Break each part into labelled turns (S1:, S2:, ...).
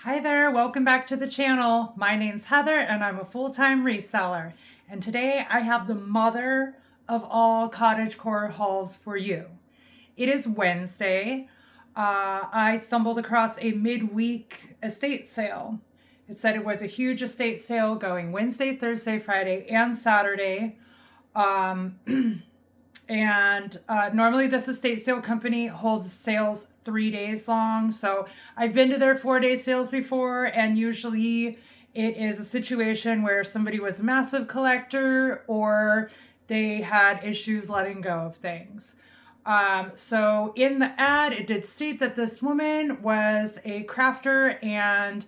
S1: Hi there, welcome back to the channel. My name's Heather and I'm a full-time reseller. And today I have the mother of all cottagecore hauls for you. It is Wednesday. I stumbled across a midweek estate sale. It said it was a huge estate sale going Wednesday, Thursday, Friday, and Saturday. Normally this estate sale company holds sales 3 days long. So I've been to their 4-day sales before, and usually it is a situation where somebody was a massive collector or they had issues letting go of things. So in the ad, it did state that this woman was a crafter and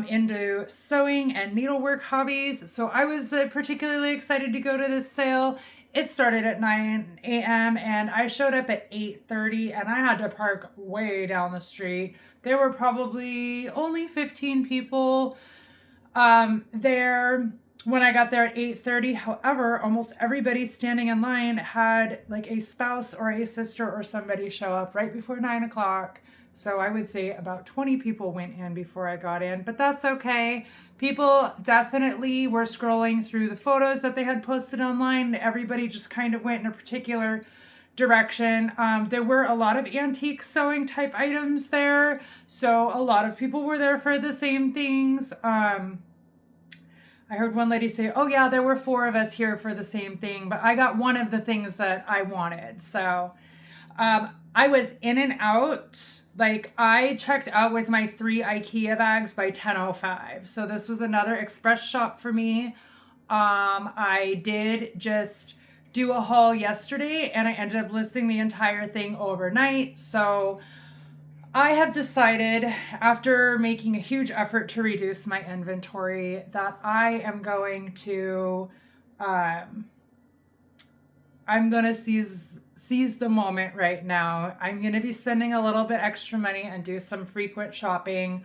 S1: into sewing and needlework hobbies. So I was particularly excited to go to this sale. It started at 9 a.m. and I showed up at 8:30 and I had to park way down the street. There were probably only 15 people there when I got there at 8:30. However, almost everybody standing in line had like a spouse or a sister or somebody show up right before 9 o'clock. So I would say about 20 people went in before I got in, but that's okay. People definitely were scrolling through the photos that they had posted online. Everybody just kind of went in a particular direction. There were a lot of antique sewing type items there. So a lot of people were there for the same things. I heard one lady say, oh yeah, there were 4 of us here for the same thing, but I got one of the things that I wanted. So I was in and out. Like I checked out with my 3 IKEA bags by 10:05. So this was another express shop for me. I did just do a haul yesterday and I ended up listing the entire thing overnight. So I have decided, after making a huge effort to reduce my inventory, that I am going to seize the moment right now. I'm going to be spending a little bit extra money and do some frequent shopping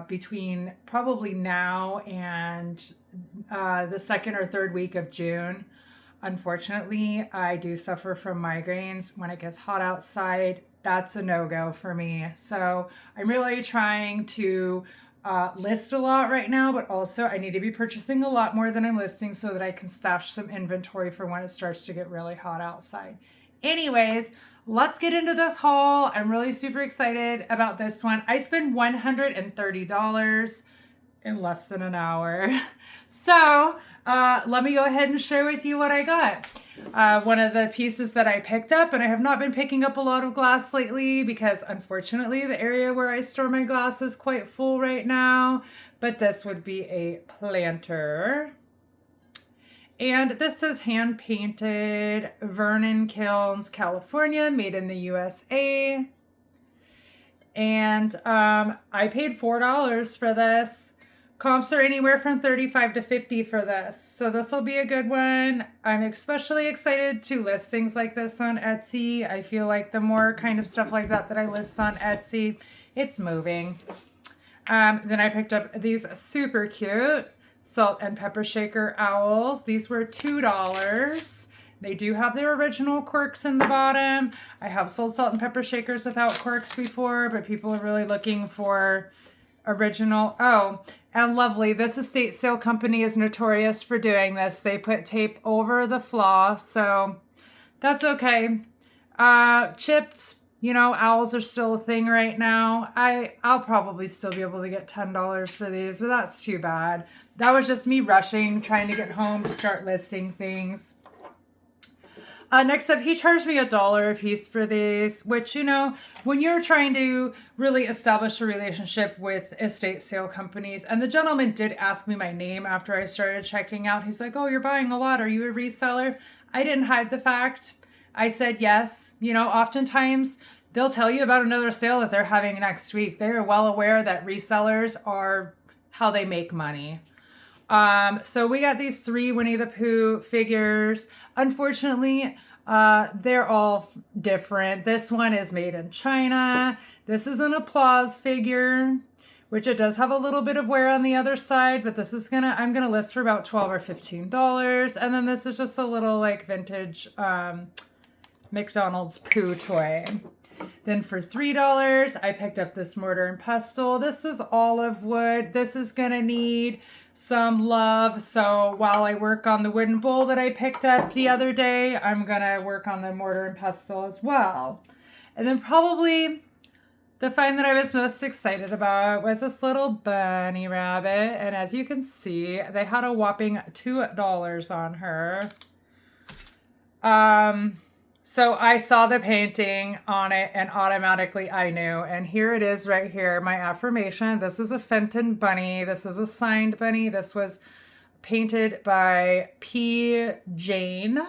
S1: between probably now and the second or third week of June. Unfortunately, I do suffer from migraines. When it gets hot outside, that's a no-go for me. So I'm really trying to list a lot right now, but also I need to be purchasing a lot more than I'm listing so that I can stash some inventory for when it starts to get really hot outside. Anyways, let's get into this haul. I'm really super excited about this one. I spent $130 in less than an hour. So let me go ahead and share with you what I got. One of the pieces that I picked up, and I have not been picking up a lot of glass lately because unfortunately the area where I store my glass is quite full right now, but this would be a planter. And this says hand painted, Vernon Kilns, California, made in the USA. And I paid $4 for this. Comps are anywhere from 35 to 50 for this. So this will be a good one. I'm especially excited to list things like this on Etsy. I feel like the more kind of stuff like that I list on Etsy, it's moving. Then I picked up these super cute salt and pepper shaker owls. These were $2. They do have their original corks in the bottom. I have sold salt and pepper shakers without corks before, but people are really looking for original. Oh, and lovely. This estate sale company is notorious for doing this. They put tape over the flaw, so that's okay. Chipped, owls are still a thing right now. I'll probably still be able to get $10 for these, but that's too bad. That was just me rushing, trying to get home to start listing things. Next up, he charged me $1 a piece for these, which, when you're trying to really establish a relationship with estate sale companies, and the gentleman did ask me my name after I started checking out. He's like, oh, you're buying a lot. Are you a reseller? I didn't hide the fact. I said yes. Oftentimes they'll tell you about another sale that they're having next week. They are well aware that resellers are how they make money. So we got these 3 Winnie the Pooh figures. Unfortunately, they're all different. This one is made in China. This is an applause figure, which it does have a little bit of wear on the other side, but this is I'm gonna list for about $12 or $15. And then this is just a little like vintage, McDonald's Pooh toy. Then for $3, I picked up this mortar and pestle. This is olive wood. This is gonna need some love. So while I work on the wooden bowl that I picked up the other day, I'm gonna work on the mortar and pestle as well. And then probably the find that I was most excited about was this little bunny rabbit. And as you can see, they had a whopping $2 on her. So I saw the painting on it and automatically I knew. And here it is right here, my affirmation. This is a Fenton bunny. This is a signed bunny. This was painted by P. Jane.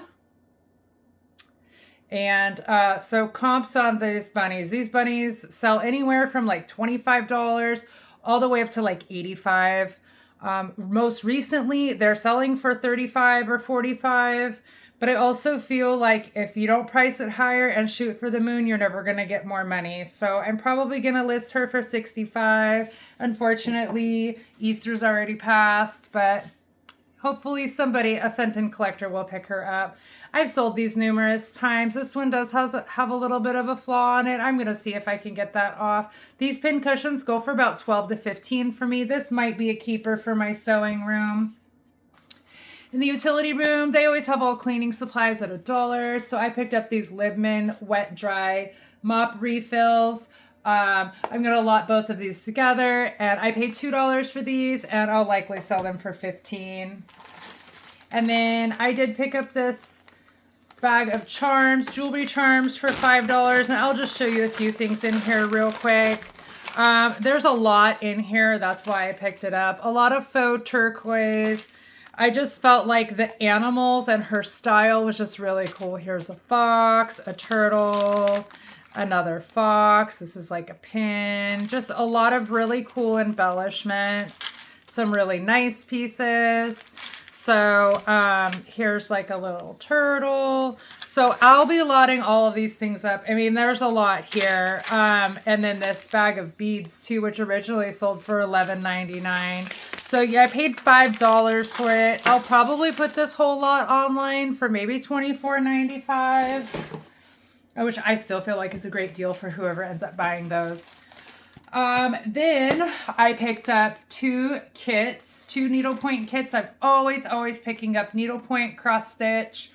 S1: And so comps on these bunnies. These bunnies sell anywhere from like $25 all the way up to like $85. Most recently, they're selling for $35 or $45. But I also feel like if you don't price it higher and shoot for the moon, you're never going to get more money. So I'm probably going to list her for $65. Unfortunately, Easter's already passed, but hopefully somebody, a Fenton collector, will pick her up. I've sold these numerous times. This one does have a little bit of a flaw on it. I'm going to see if I can get that off. These pin cushions go for about $12 to $15 for me. This might be a keeper for my sewing room. In the utility room, they always have all cleaning supplies at $1. So I picked up these Libman wet dry mop refills. I'm going to lot both of these together, and I paid $2 for these, and I'll likely sell them for $15. And then I did pick up this bag of charms, jewelry charms for $5, and I'll just show you a few things in here real quick. There's a lot in here. That's why I picked it up. A lot of faux turquoise. I just felt like the animals and her style was just really cool. Here's a fox, a turtle, another fox. This is like a pin. Just a lot of really cool embellishments. Some really nice pieces. So here's like a little turtle. So I'll be lotting all of these things up. I mean, there's a lot here. And then this bag of beads too, which originally sold for $11.99. So yeah, I paid $5 for it. I'll probably put this whole lot online for maybe $24.95. Which I still feel like is a great deal for whoever ends up buying those. Then I picked up two needlepoint kits. I'm always picking up needlepoint, cross stitch,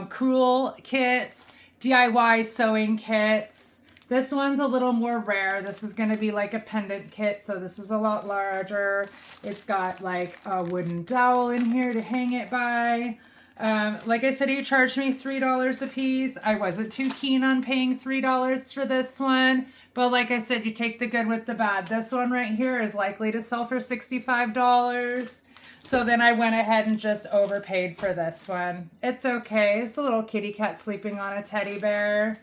S1: crewel kits, DIY sewing kits. This one's a little more rare. This is going to be like a pendant kit, so this is a lot larger. It's got like a wooden dowel in here to hang it by. Like I said, he charged me $3 a piece. I wasn't too keen on paying $3 for this one, but like I said, you take the good with the bad. This one right here is likely to sell for $65. So then I went ahead and just overpaid for this one. It's okay. It's a little kitty cat sleeping on a teddy bear.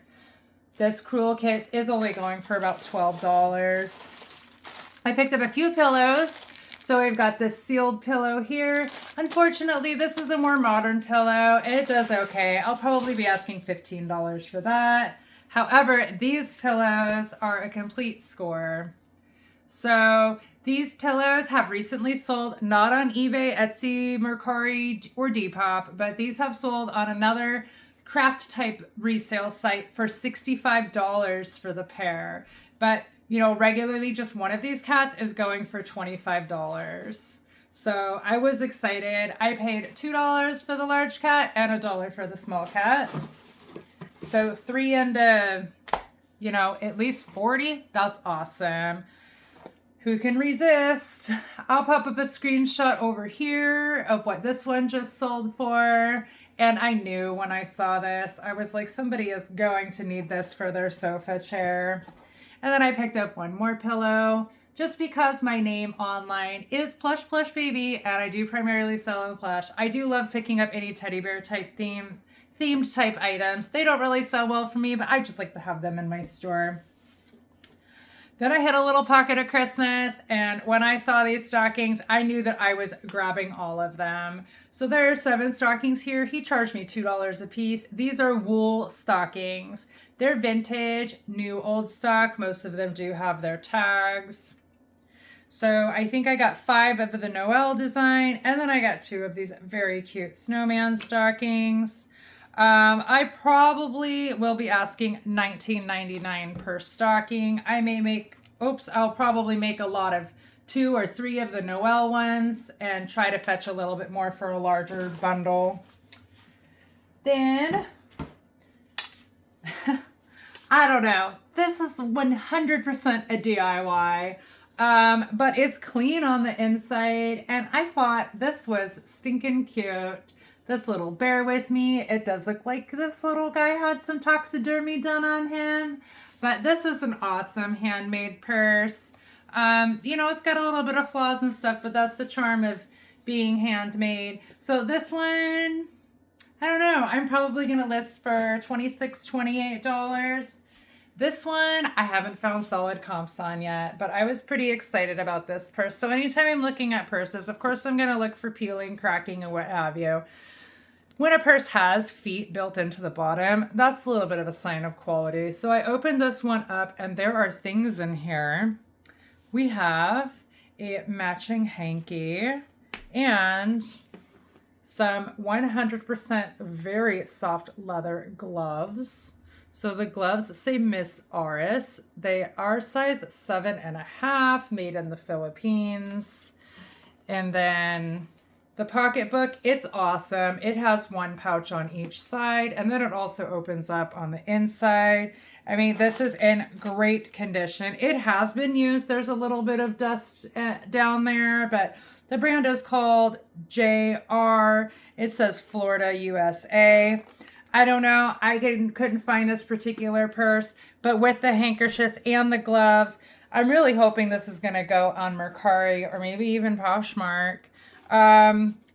S1: This crewel kit is only going for about $12. I picked up a few pillows. So we've got this sealed pillow here. Unfortunately, this is a more modern pillow. It does okay. I'll probably be asking $15 for that. However, these pillows are a complete score. So these pillows have recently sold, not on eBay, Etsy, Mercari, or Depop, but these have sold on another craft type resale site for $65 for the pair. But you know, regularly just one of these cats is going for $25. So I was excited. I paid $2 for the large cat and $1 for the small cat. So 3 and you know, at least 40. That's awesome. Who can resist? I'll pop up a screenshot over here of what this one just sold for. And I knew when I saw this, I was like, somebody is going to need this for their sofa chair. And then I picked up one more pillow just because my name online is Plush Plush Baby and I do primarily sell on Plush. I do love picking up any teddy bear type themed type items. They don't really sell well for me, but I just like to have them in my store. Then I hit a little pocket of Christmas, and when I saw these stockings, I knew that I was grabbing all of them. So there are 7 stockings here. He charged me $2 a piece. These are wool stockings. They're vintage, new old stock. Most of them do have their tags. So I think I got 5 of the Noel design, and then I got 2 of these very cute snowman stockings. I probably will be asking $19.99 per stocking. I'll probably make a lot of 2 or 3 of the Noel ones and try to fetch a little bit more for a larger bundle. Then, I don't know. This is 100% a DIY. But it's clean on the inside, and I thought this was stinking cute. This little bear with me. It does look like this little guy had some taxidermy done on him, but this is an awesome handmade purse. It's got a little bit of flaws and stuff, but that's the charm of being handmade. So this one, I don't know. I'm probably going to list for $26, $28. This one, I haven't found solid comps on yet, but I was pretty excited about this purse. So anytime I'm looking at purses, of course, I'm going to look for peeling, cracking, and what have you. When a purse has feet built into the bottom, that's a little bit of a sign of quality. So I opened this one up, and there are things in here. We have a matching hanky and some 100% very soft leather gloves. So the gloves say Miss Aris. They are size 7.5, made in the Philippines. And then the pocketbook, it's awesome. It has 1 pouch on each side, and then it also opens up on the inside. I mean, this is in great condition. It has been used. There's a little bit of dust down there, but the brand is called JR. It says Florida, USA. I don't know. I couldn't find this particular purse, but with the handkerchief and the gloves, I'm really hoping this is going to go on Mercari or maybe even Poshmark.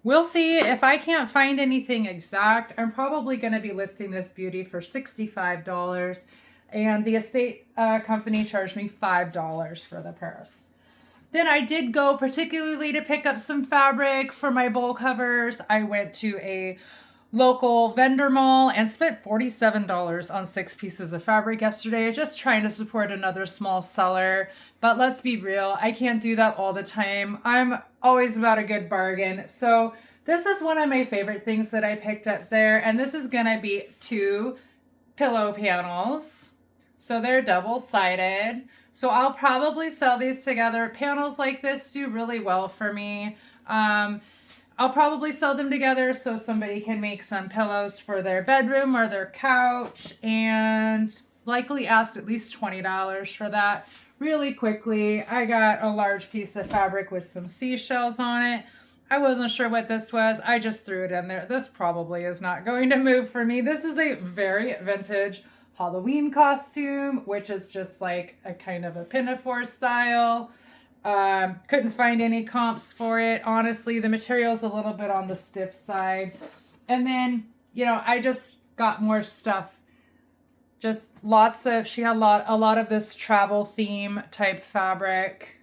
S1: We'll see. If I can't find anything exact, I'm probably going to be listing this beauty for $65, and the estate company charged me $5 for the purse. Then I did go particularly to pick up some fabric for my bowl covers. I went to a local vendor mall and spent $47 on 6 pieces of fabric yesterday, just trying to support another small seller. But let's be real, I can't do that all the time. I'm always about a good bargain. So this is one of my favorite things that I picked up there, and this is gonna be 2 pillow panels. So they're double-sided. So I'll probably sell these together. Panels like this do really well for me. I'll probably sell them together so somebody can make some pillows for their bedroom or their couch, and likely ask at least $20 for that. Really quickly, I got a large piece of fabric with some seashells on it. I wasn't sure what this was. I just threw it in there. This probably is not going to move for me. This is a very vintage Halloween costume, which is just like a kind of a pinafore style. Couldn't find any comps for it. Honestly, the material's a little bit on the stiff side. And then, I just got more stuff. Just she had a lot of this travel theme type fabric.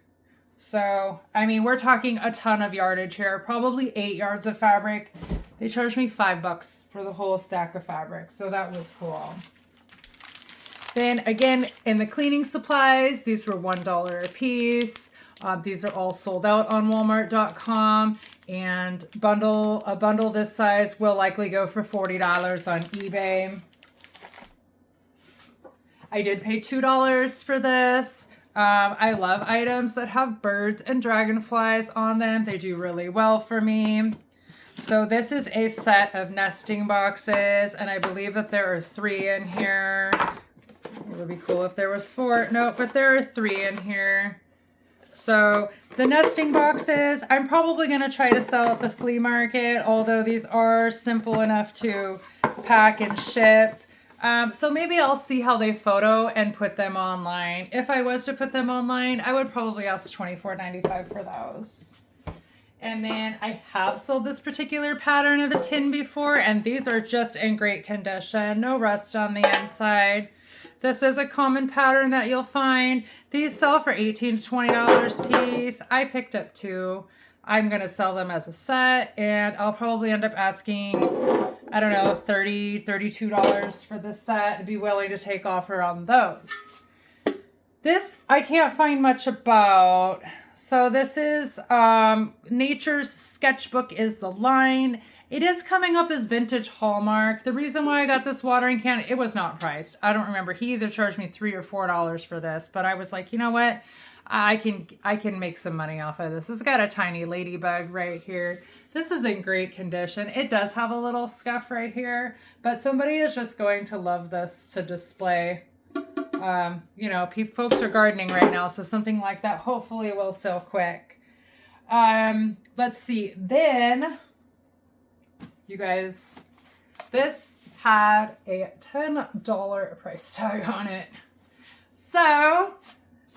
S1: So, I mean, we're talking a ton of yardage here, probably 8 yards of fabric. They charged me $5 for the whole stack of fabric. So that was cool. Then again, in the cleaning supplies, these were $1 a piece. These are all sold out on Walmart.com, and a bundle this size will likely go for $40 on eBay. I did pay $2 for this. I love items that have birds and dragonflies on them. They do really well for me. So this is a set of nesting boxes, and I believe that there are 3 in here. It would be cool if there was 4. No, but there are 3 in here. So the nesting boxes, I'm probably going to try to sell at the flea market, although these are simple enough to pack and ship. So maybe I'll see how they photo and put them online. If I was to put them online, I would probably ask $24.95 for those. And then I have sold this particular pattern of a tin before, and these are just in great condition. No rust on the inside. This is a common pattern that you'll find. These sell for $18 to $20 a piece. I picked up 2. I'm going to sell them as a set, and I'll probably end up asking, I don't know, $30, $32 for this set. I'd be willing to take offer on those. This I can't find much about. So this is Nature's Sketchbook is the line. It is coming up as vintage Hallmark. The reason why I got this watering can, it was not priced. I don't remember. He either charged me $3 or $4 for this, but I was like, you know what? I can make some money off of this. It's got a tiny ladybug right here. This is in great condition. It does have a little scuff right here, but somebody is just going to love this to display. You know, folks are gardening right now, so something like that hopefully will sell quick. Let's see. Then, you guys, this had a $10 price tag on it. So,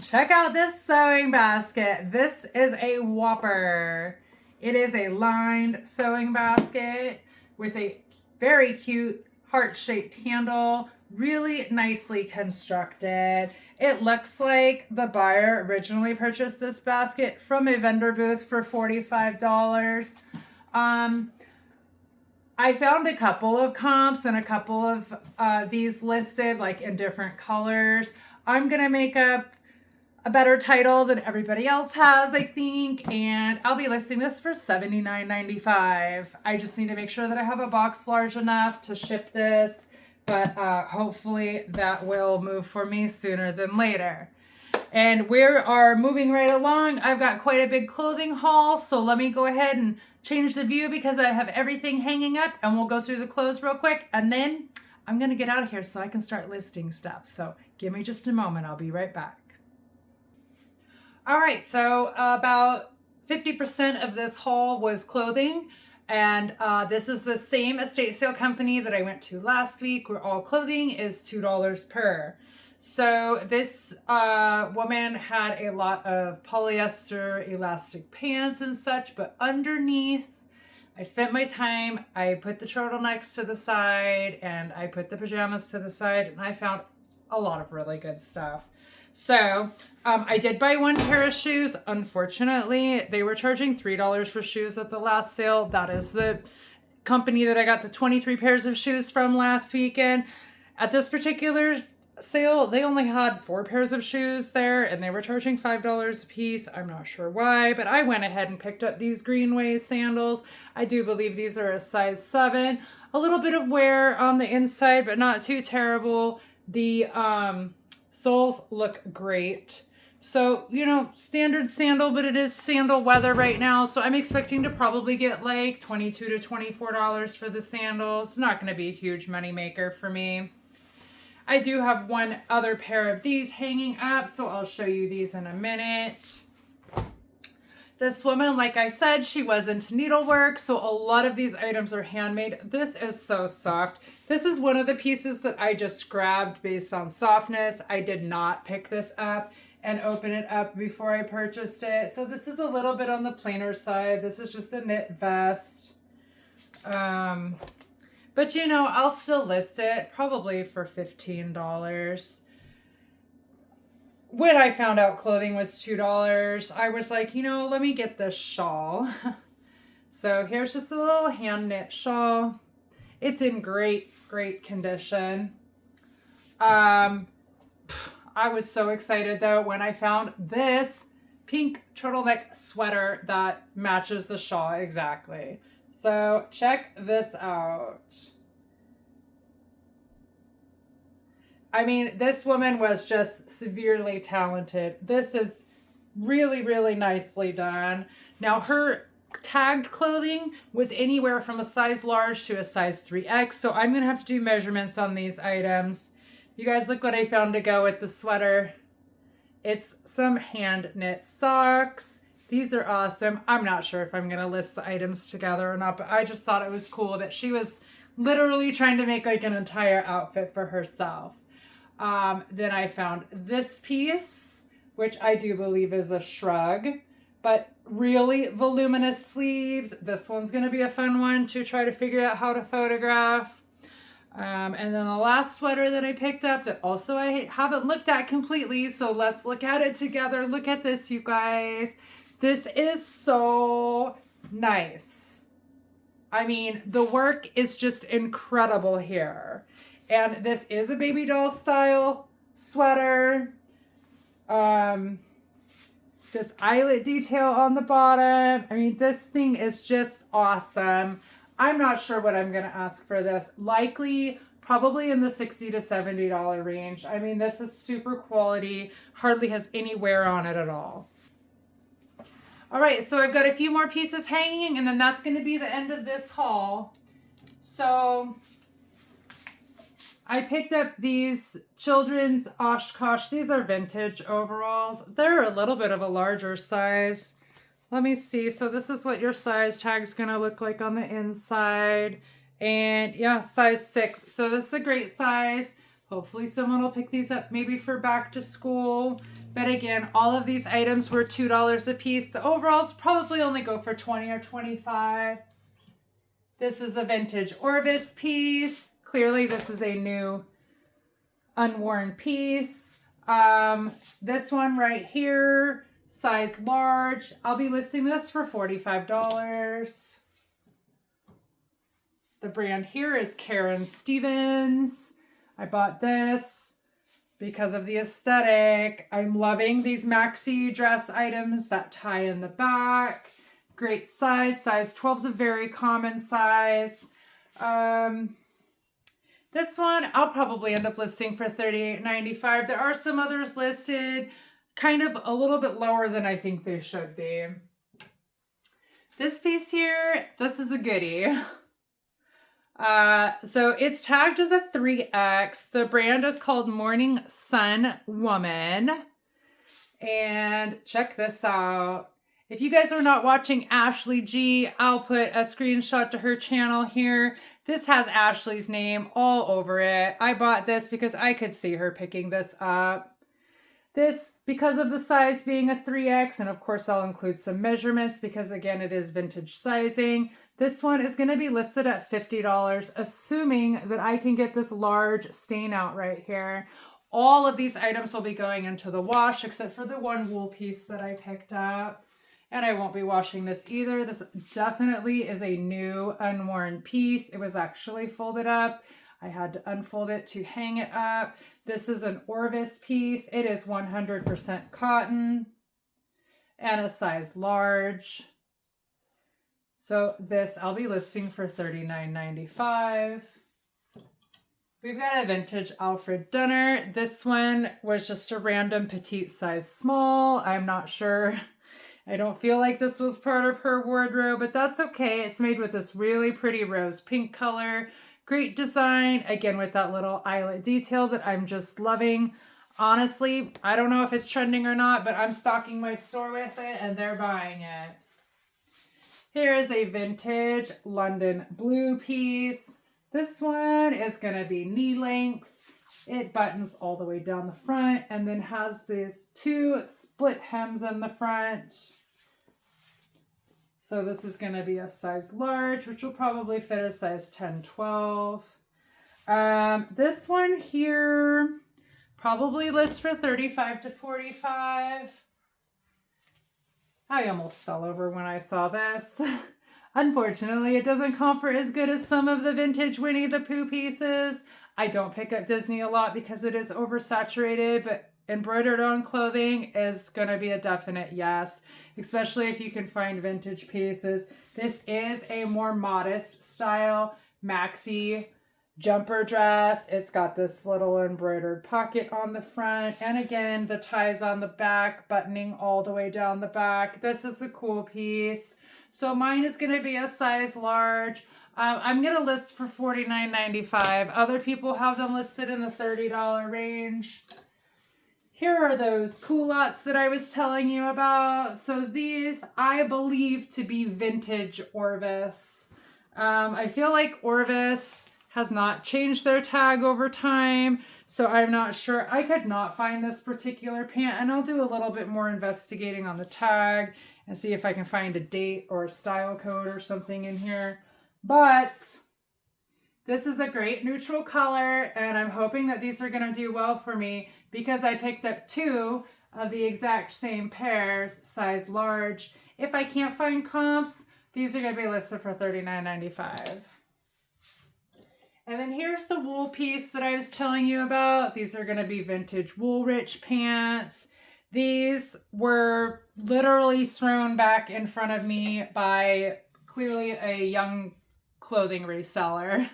S1: check out this sewing basket. This is a whopper. It is a lined sewing basket with a very cute heart-shaped handle, really nicely constructed. It looks like the buyer originally purchased this basket from a vendor booth for $45. I found a couple of comps and a couple of these listed like in different colors. I'm gonna make up a better title than everybody else has, I think, and I'll be listing this for $79.95. I just need to make sure that I have a box large enough to ship this, but hopefully that will move for me sooner than later. And we are moving right along. I've got quite a big clothing haul, so let me go ahead and change the view because I have everything hanging up, and we'll go through the clothes real quick, and then I'm gonna get out of here so I can start listing stuff. So give me just a moment, I'll be right back. All right, so about 50% of this haul was clothing, and this is the same estate sale company that I went to last week where all clothing is $2 per. So this woman had a lot of polyester elastic pants and such, but underneath, I spent my time, I put the turtlenecks to the side and I put the pajamas to the side, and I found a lot of really good stuff. So I did buy one pair of shoes. Unfortunately, they were charging $3 for shoes at the last sale. That is the company that I got the 23 pairs of shoes from last weekend. At this particular sale, they only had 4 pairs of shoes there, and they were charging $5 a piece. I'm not sure why, but I went ahead and picked up these Greenway sandals. I do believe these are a size 7. A little bit of wear on the inside, but not too terrible. The soles look great. So, you know, standard sandal, but it is sandal weather right now. So I'm expecting to probably get like $22 to $24 for the sandals. It's not going to be a huge money maker for me. I do have one other pair of these hanging up, so I'll show you these in a minute. This woman, like I said, she was into needlework, so a lot of these items are handmade. This is so soft. This is one of the pieces that I just grabbed based on softness. I did not pick this up and open it up before I purchased it. So this is a little bit on the plainer side. This is just a knit vest. But you know, I'll still list it probably for $15. When I found out clothing was $2, I was like, you know, let me get this shawl. So here's just a little hand knit shawl. It's in great, great condition. I was so excited though when I found this pink turtleneck sweater that matches the shawl exactly. So check this out. I mean, this woman was just severely talented. This is really, really nicely done. Now her tagged clothing was anywhere from a size large to a size 3X. So I'm going to have to do measurements on these items. You guys, look what I found to go with the sweater. It's some hand knit socks. These are awesome. I'm not sure if I'm going to list the items together or not, but I just thought it was cool that she was literally trying to make like an entire outfit for herself. Then I found this piece, which I do believe is a shrug, but really voluminous sleeves. This one's going to be a fun one to try to figure out how to photograph. And then the last sweater that I picked up that also I haven't looked at completely, so let's look at it together. Look at this, you guys. This is so nice. I mean, the work is just incredible here. And this is a baby doll style sweater. This eyelet detail on the bottom. I mean, this thing is just awesome. I'm not sure what I'm going to ask for this. Likely, probably in the $60 to $70 range. I mean, this is super quality, hardly has any wear on it at all. All right, so I've got a few more pieces hanging, and then that's going to be the end of this haul. So I picked up these children's Oshkosh. These are vintage overalls. They're a little bit of a larger size. Let me see. So this is what your size tag's going to look like on the inside. And yeah, size 6. So this is a great size. Hopefully someone will pick these up maybe for back to school. But again, all of these items were $2 a piece. The overalls probably only go for $20 or $25. This is a vintage Orvis piece. Clearly this is a new unworn piece. This one right here, size large. I'll be listing this for $45. The brand here is Karen Stevens. I bought this because of the aesthetic. I'm loving these maxi dress items that tie in the back. Great size. Size 12 is a very common size. This one I'll probably end up listing for $38.95. There are some others listed kind of a little bit lower than I think they should be. This piece here, this is a goodie. So it's tagged as a 3X. The brand is called Morning Sun Woman. And check this out. If you guys are not watching Ashley G, I'll put a screenshot to her channel here. This has Ashley's name all over it. I bought this because I could see her picking this up. This, because of the size being a 3X, and of course I'll include some measurements because again, it is vintage sizing. This one is going to be listed at $50, assuming that I can get this large stain out right here. All of these items will be going into the wash, except for the one wool piece that I picked up. And I won't be washing this either. This definitely is a new unworn piece. It was actually folded up. I had to unfold it to hang it up. This is an Orvis piece. It is 100% cotton and a size large. So this I'll be listing for $39.95. We've got a vintage Alfred Dunner. This one was just a random petite size small. I'm not sure. I don't feel like this was part of her wardrobe, but that's okay. It's made with this really pretty rose pink color. Great design. Again, with that little eyelet detail that I'm just loving. Honestly, I don't know if it's trending or not, but I'm stocking my store with it and they're buying it. Here is a vintage London blue piece. This one is going to be knee length. It buttons all the way down the front and then has these 2 split hems in the front. So this is going to be a size large, which will probably fit a size 10, 12. This one here probably lists for $35 to $45. I almost fell over when I saw this. Unfortunately, it doesn't comp for as good as some of the vintage Winnie the Pooh pieces. I don't pick up Disney a lot because it is oversaturated, but embroidered on clothing is going to be a definite yes, especially if you can find vintage pieces. This is a more modest style maxi jumper dress. It's got this little embroidered pocket on the front. And again, the ties on the back, buttoning all the way down the back. This is a cool piece. So mine is going to be a size large. I'm going to list for $49.95. Other people have them listed in the $30 range. Here are those culottes that I was telling you about. So these I believe to be vintage Orvis. I feel like Orvis has not changed their tag over time, so I'm not sure. I could not find this particular pant, and I'll do a little bit more investigating on the tag and see if I can find a date or a style code or something in here. But this is a great neutral color, and I'm hoping that these are going to do well for me because I picked up 2 of the exact same pairs, size large. If I can't find comps, these are going to be listed for $39.95. And then here's the wool piece that I was telling you about. These are going to be vintage Woolrich pants. These were literally thrown back in front of me by clearly a young clothing reseller.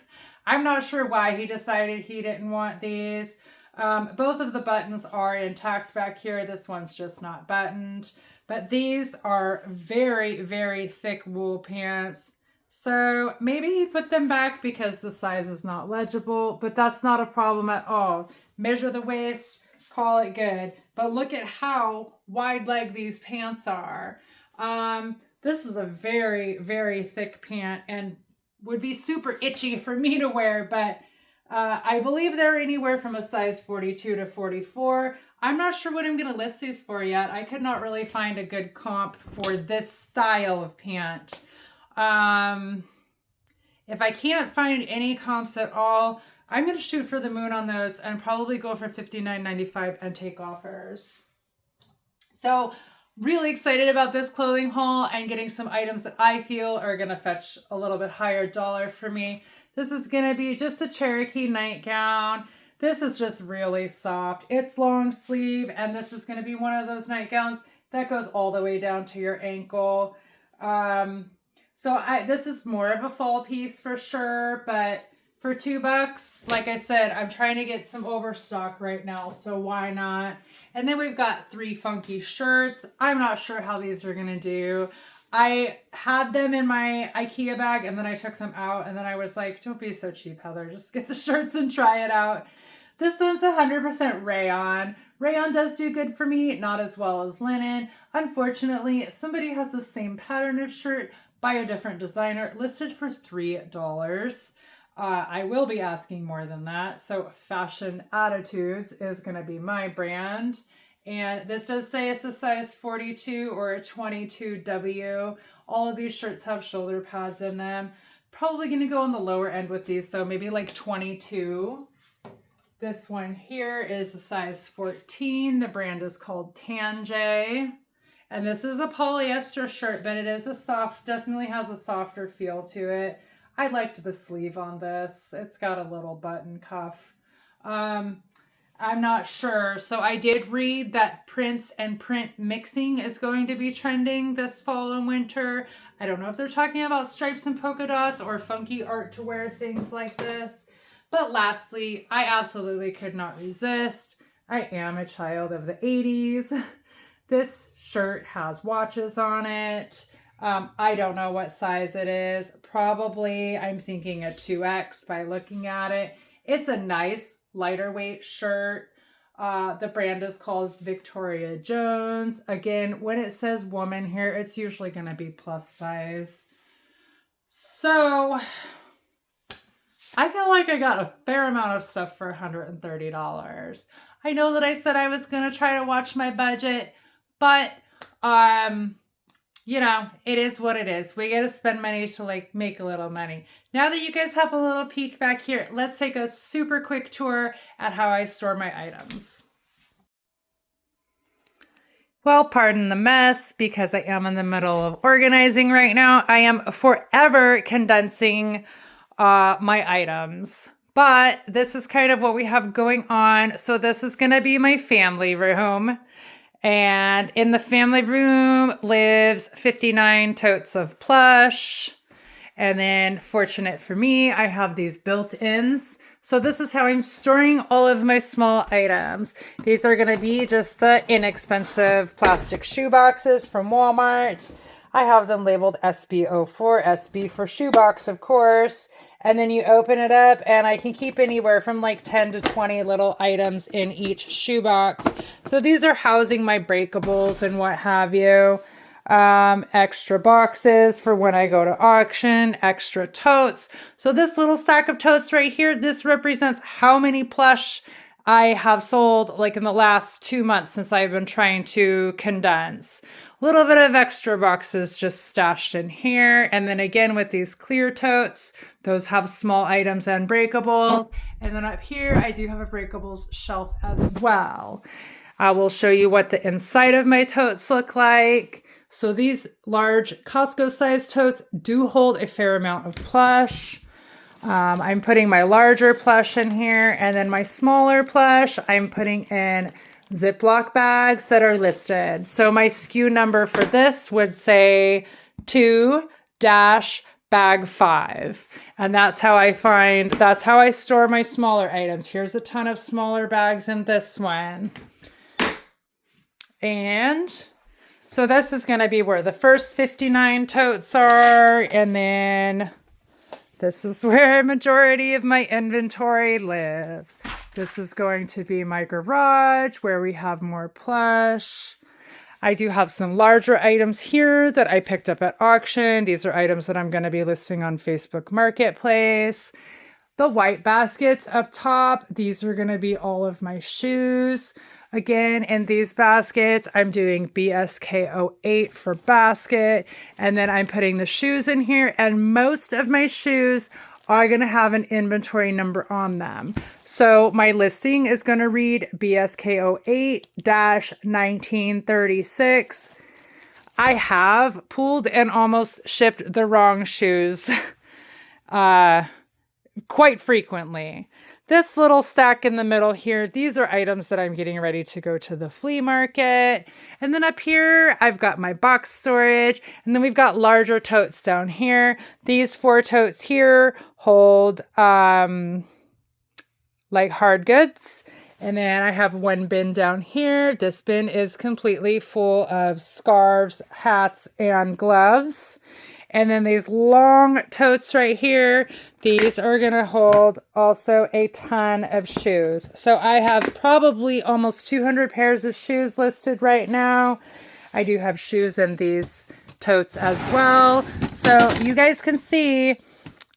S1: I'm not sure why he decided he didn't want these. Both of the buttons are intact back here. This one's just not buttoned. But these are very, very thick wool pants. So maybe he put them back because the size is not legible, but that's not a problem at all. Measure the waist, call it good. But look at how wide leg these pants are. This is a very, very thick pant and would be super itchy for me to wear, but I believe they're anywhere from a size 42 to 44. I'm not sure what I'm going to list these for yet. I could not really find a good comp for this style of pant. If I can't find any comps at all, I'm going to shoot for the moon on those and probably go for $59.95 and take offers. So really excited about this clothing haul and getting some items that I feel are going to fetch a little bit higher dollar for me. This is going to be just a Cherokee nightgown. This is just really soft. It's long sleeve, and this is going to be one of those nightgowns that goes all the way down to your ankle. This is more of a fall piece for sure, but for $2, like I said, I'm trying to get some overstock right now, so why not? And then we've got 3 funky shirts. I'm not sure how these are going to do. I had them in my IKEA bag and then I took them out and then I was like, don't be so cheap, Heather. Just get the shirts and try it out. This one's 100% rayon. Rayon does do good for me, not as well as linen. Unfortunately, somebody has the same pattern of shirt by a different designer listed for $3. I will be asking more than that. So Fashion Attitudes is going to be my brand. And this does say it's a size 42 or a 22W. All of these shirts have shoulder pads in them. Probably going to go on the lower end with these though, maybe like 22. This one here is a size 14. The brand is called Tanjay. And this is a polyester shirt, but it is a soft, definitely has a softer feel to it. I liked the sleeve on this. It's got a little button cuff. I'm not sure. So I did read that prints and print mixing is going to be trending this fall and winter. I don't know if they're talking about stripes and polka dots or funky art to wear things like this. But lastly, I absolutely could not resist. I am a child of the 80s. This shirt has watches on it. I don't know what size it is. Probably, I'm thinking a 2X by looking at it. It's a nice lighter weight shirt. The brand is called Victoria Jones. Again, when it says woman here, it's usually going to be plus size. So I feel like I got a fair amount of stuff for $130. I know that I said I was going to try to watch my budget, but you know, it is what it is. We got to spend money to like make a little money. Now that you guys have a little peek back here, let's take a super quick tour at how I store my items. Well, pardon the mess because I am in the middle of organizing right now. I am forever condensing my items, but this is kind of what we have going on. So this is going to be my family room. And in the family room lives 59 totes of plush. And then fortunate for me, I have these built-ins. So this is how I'm storing all of my small items. These are going to be just the inexpensive plastic shoe boxes from Walmart. I have them labeled SB04, SB for shoebox, of course. And then you open it up and I can keep anywhere from like 10 to 20 little items in each shoebox. So these are housing my breakables and what have you. Extra boxes for when I go to auction, extra totes. So this little stack of totes right here, this represents how many plush I have sold like in the last 2 months since I've been trying to condense. A little bit of extra boxes just stashed in here. And then again with these clear totes, those have small items and breakable. And then up here, I do have a breakables shelf as well. I will show you what the inside of my totes look like. So these large Costco sized totes do hold a fair amount of plush. I'm putting my larger plush in here, and then my smaller plush I'm putting in Ziploc bags that are listed. So my SKU number for this would say 2-, bag 5. And that's how I store my smaller items. Here's a ton of smaller bags in this one. And so this is going to be where the first 59 totes are. And then this is where a majority of my inventory lives. This is going to be my garage where we have more plush. I do have some larger items here that I picked up at auction. These are items that I'm going to be listing on Facebook Marketplace. The white baskets up top, these are going to be all of my shoes. Again, in these baskets, I'm doing BSK08 for basket, and then I'm putting the shoes in here, and most of my shoes are going to have an inventory number on them. So my listing is going to read BSK08-1936. I have pulled and almost shipped the wrong shoes quite frequently. This little stack in the middle here, these are items that I'm getting ready to go to the flea market. And then up here, I've got my box storage. And then we've got larger totes down here. These 4 totes here hold like hard goods. And then I have one bin down here. This bin is completely full of scarves, hats, and gloves. And then these long totes right here, these are going to hold also a ton of shoes. So I have probably almost 200 pairs of shoes listed right now. I do have shoes in these totes as well. So you guys can see,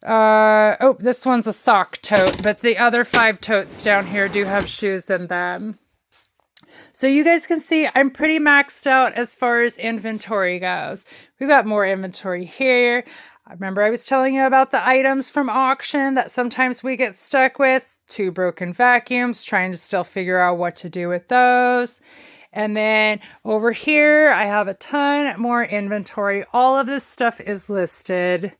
S1: oh, this one's a sock tote, but the other 5 totes down here do have shoes in them. So you guys can see I'm pretty maxed out as far as inventory goes. We've got more inventory here. I remember I was telling you about the items from auction that sometimes we get stuck with. 2 broken vacuums, trying to still figure out what to do with those. And then over here, I have a ton more inventory. All of this stuff is listed.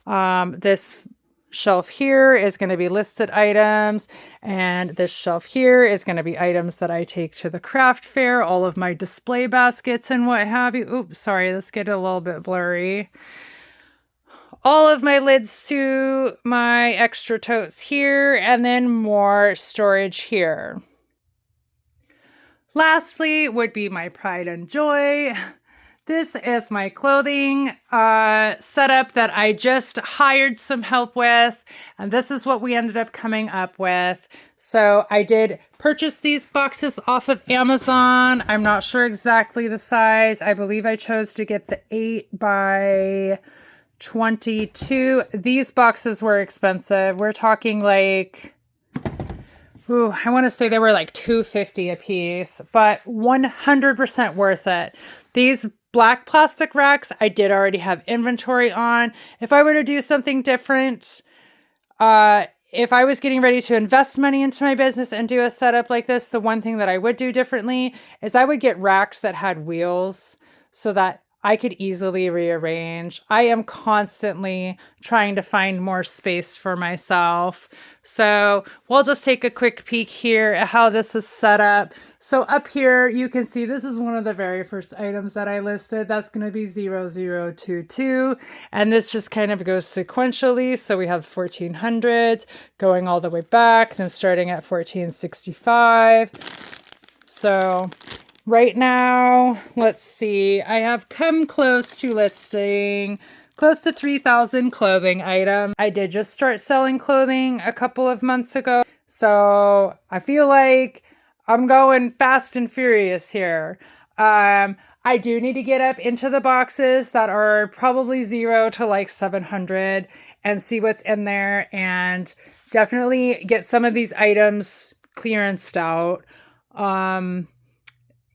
S1: This shelf here is going to be listed items, and this shelf here is going to be items that I take to the craft fair, all of my display baskets and what have you. Oops, sorry, this get a little bit blurry. All of my lids to my extra totes here, and then more storage here. Lastly would be my pride and joy. This is my clothing setup that I just hired some help with, and this is what we ended up coming up with. So I did purchase these boxes off of Amazon. I'm not sure exactly the size. I believe I chose to get the 8 by 22. These boxes were expensive. We're talking like, ooh, I want to say they were like $2.50 a piece, but 100% worth it. These black plastic racks, I did already have inventory on. If I were to do something different, if I was getting ready to invest money into my business and do a setup like this, the one thing that I would do differently is I would get racks that had wheels so that I could easily rearrange. I am constantly trying to find more space for myself. So we'll just take a quick peek here at how this is set up. So up here, you can see this is one of the very first items that I listed. That's going to be 0022. And this just kind of goes sequentially. So we have 1400s going all the way back, then starting at 1465. So right now, let's see, I have come close to listing close to 3,000 clothing items. I did just start selling clothing a couple of months ago, so I feel like I'm going fast and furious here. I do need to get up into the boxes that are probably 0 to like 700 and see what's in there, and definitely get some of these items clearanced out.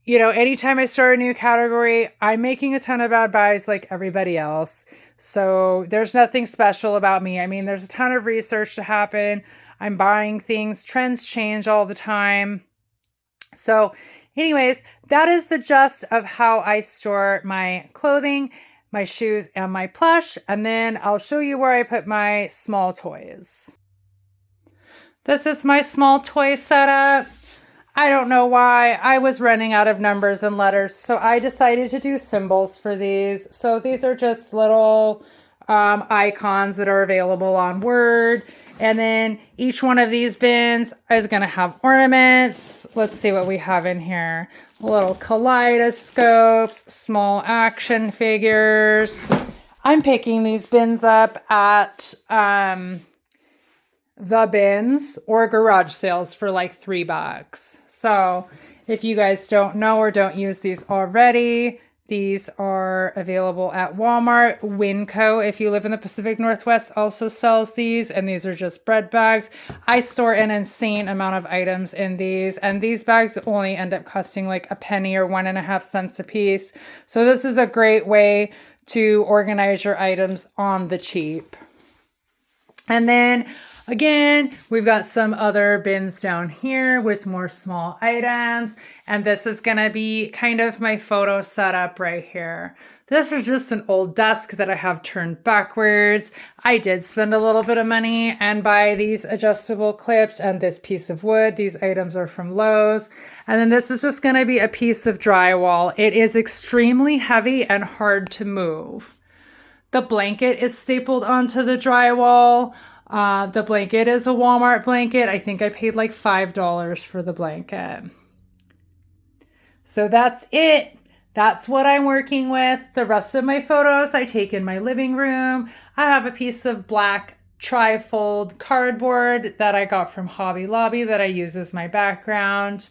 S1: You know, anytime I start a new category, I'm making a ton of bad buys like everybody else. So there's nothing special about me. I mean, there's a ton of research to happen. I'm buying things. Trends change all the time. So anyways, that is the gist of how I store my clothing, my shoes, and my plush. And then I'll show you where I put my small toys. This is my small toy setup. I don't know why. I was running out of numbers and letters, so I decided to do symbols for these. So these are just little icons that are available on Word. And then each one of these bins is going to have ornaments. Let's see what we have in here. Little kaleidoscopes, small action figures. I'm picking these bins up at The Bins or garage sales for like $3. So if you guys don't know or don't use these already, these are available at Walmart. Winco, if you live in the Pacific Northwest, also sells these, and these are just bread bags. I store an insane amount of items in these, and these bags only end up costing like a penny or 1.5 cents a piece. So this is a great way to organize your items on the cheap. And then again, we've got some other bins down here with more small items. And this is going to be kind of my photo setup right here. This is just an old desk that I have turned backwards. I did spend a little bit of money and buy these adjustable clips and this piece of wood. These items are from Lowe's. And then this is just going to be a piece of drywall. It is extremely heavy and hard to move. The blanket is stapled onto the drywall. The blanket is a Walmart blanket. I think I paid like $5 for the blanket. So that's it. That's what I'm working with. The rest of my photos I take in my living room. I have a piece of black tri-fold cardboard that I got from Hobby Lobby that I use as my background.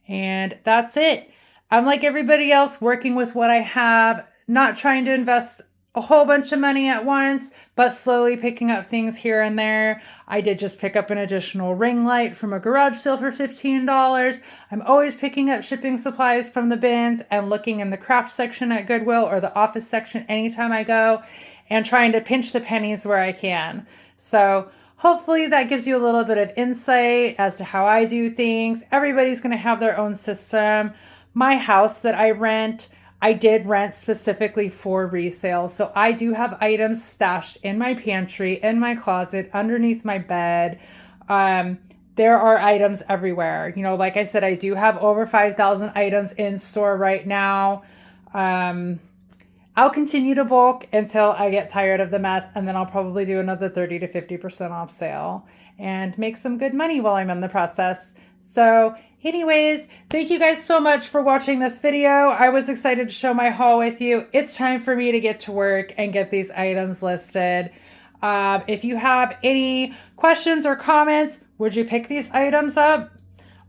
S1: And that's it. I'm like everybody else, working with what I have, not trying to invest a whole bunch of money at once, but slowly picking up things here and there. I did just pick up an additional ring light from a garage sale for $15. I'm always picking up shipping supplies from the bins and looking in the craft section at Goodwill or the office section anytime I go and trying to pinch the pennies where I can. So hopefully that gives you a little bit of insight as to how I do things. Everybody's going to have their own system. My house that I rent, I did rent specifically for resale. So I do have items stashed in my pantry, in my closet, underneath my bed. There are items everywhere. You know, like I said, I do have over 5,000 items in store right now. I'll continue to bulk until I get tired of the mess, and then I'll probably do another 30 to 50% off sale and make some good money while I'm in the process. So anyways, thank you guys so much for watching this video. I was excited to show my haul with you. It's time for me to get to work and get these items listed. If you have any questions or comments, would you pick these items up?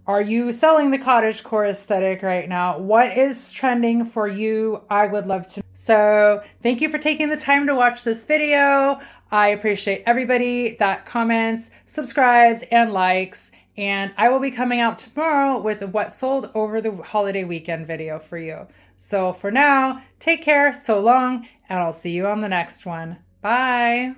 S1: Are you selling the cottagecore aesthetic right now? What is trending for you? I would love to know. So thank you for taking the time to watch this video. I appreciate everybody that comments, subscribes, and likes. And I will be coming out tomorrow with what sold over the holiday weekend video for you. So for now, take care, so long, and I'll see you on the next one. Bye.